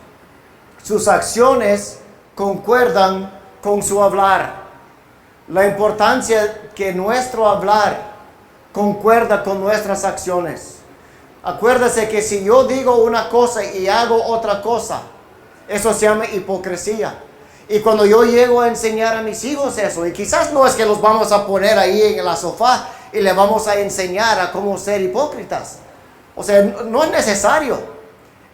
Sus acciones concuerdan con su hablar. La importancia que nuestro hablar concuerda con nuestras acciones. Acuérdese que si yo digo una cosa y hago otra cosa, eso se llama hipocresía. Y cuando yo llego a enseñar a mis hijos eso, y quizás no es que los vamos a poner ahí en la sofá y le vamos a enseñar a cómo ser hipócritas. O sea, no es necesario.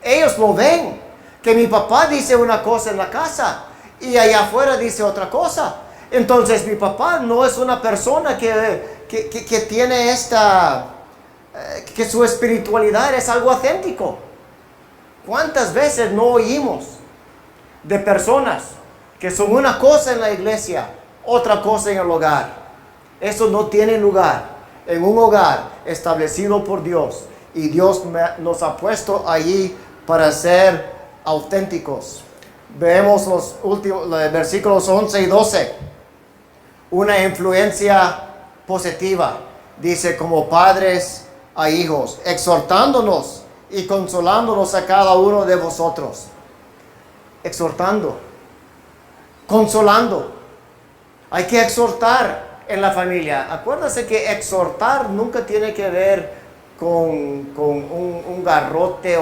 Ellos lo ven, que mi papá dice una cosa en la casa y allá afuera dice otra cosa. Entonces mi papá no es una persona que tiene que su espiritualidad es algo auténtico. ¿Cuántas veces no oímos de personas que son una cosa en la iglesia, otra cosa en el hogar? Eso no tiene lugar en un hogar establecido por Dios. Y Dios nos ha puesto allí para ser auténticos. Vemos los últimos versículos 11 y 12. Una influencia positiva. Dice, como padres a hijos, exhortándonos y consolándonos a cada uno de vosotros. Exhortando, consolando. Hay que exhortar en la familia. Acuérdase que exhortar nunca tiene que ver con un garrote.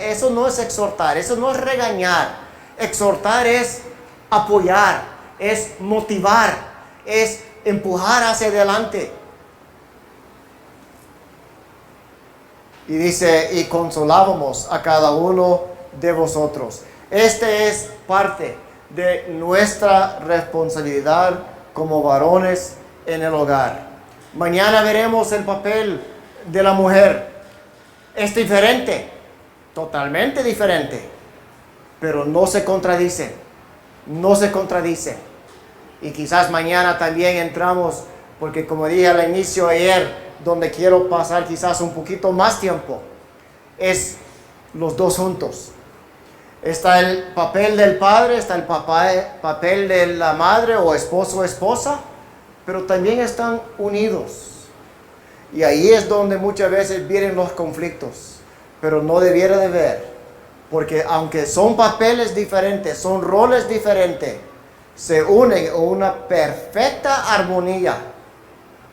Eso no es exhortar, eso no es regañar. Exhortar es apoyar, es motivar, es empujar hacia adelante. Y dice, y consolábamos a cada uno de vosotros. Este es parte de nuestra responsabilidad como varones en el hogar. Mañana veremos el papel de la mujer. Es diferente, totalmente diferente, pero no se contradice, no se contradice. Y quizás mañana también entramos, porque como dije al inicio ayer, donde quiero pasar quizás un poquito más tiempo, es los dos juntos. Está el papel del padre, está el papel de la madre o esposo o esposa, pero también están unidos. Y ahí es donde muchas veces vienen los conflictos, pero no debiera de ver, porque aunque son papeles diferentes, son roles diferentes, se unen en una perfecta armonía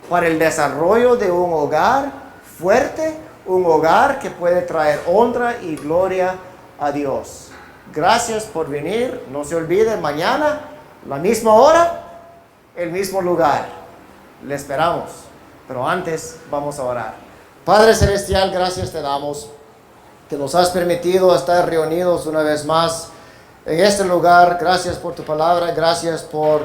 para el desarrollo de un hogar fuerte, un hogar que puede traer honra y gloria a Dios. Gracias por venir. No se olviden, mañana, la misma hora, el mismo lugar. Le esperamos. Pero antes vamos a orar. Padre Celestial, gracias te damos que nos has permitido estar reunidos una vez más en este lugar. Gracias por tu palabra, gracias por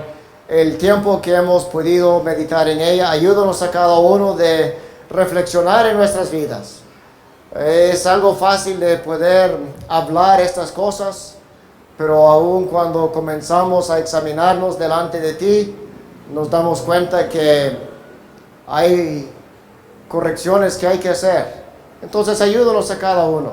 el tiempo que hemos podido meditar en ella. Ayúdanos a cada uno de reflexionar en nuestras vidas. Es algo fácil de poder hablar estas cosas, pero aún cuando comenzamos a examinarnos delante de ti, nos damos cuenta que hay correcciones que hay que hacer. Entonces ayúdanos a cada uno.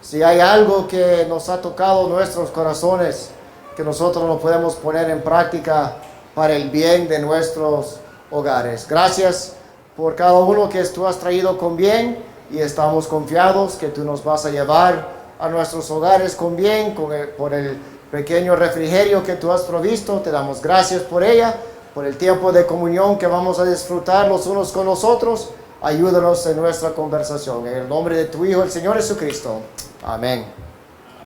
Si hay algo que nos ha tocado nuestros corazones, que nosotros lo podemos poner en práctica para el bien de nuestros hogares. Gracias por cada uno que tú has traído con bien, y estamos confiados que tú nos vas a llevar a nuestros hogares con bien, por el pequeño refrigerio que tú has provisto. Te damos gracias por ella, por el tiempo de comunión que vamos a disfrutar los unos con los otros. Ayúdanos en nuestra conversación. En el nombre de tu Hijo, el Señor Jesucristo. Amén.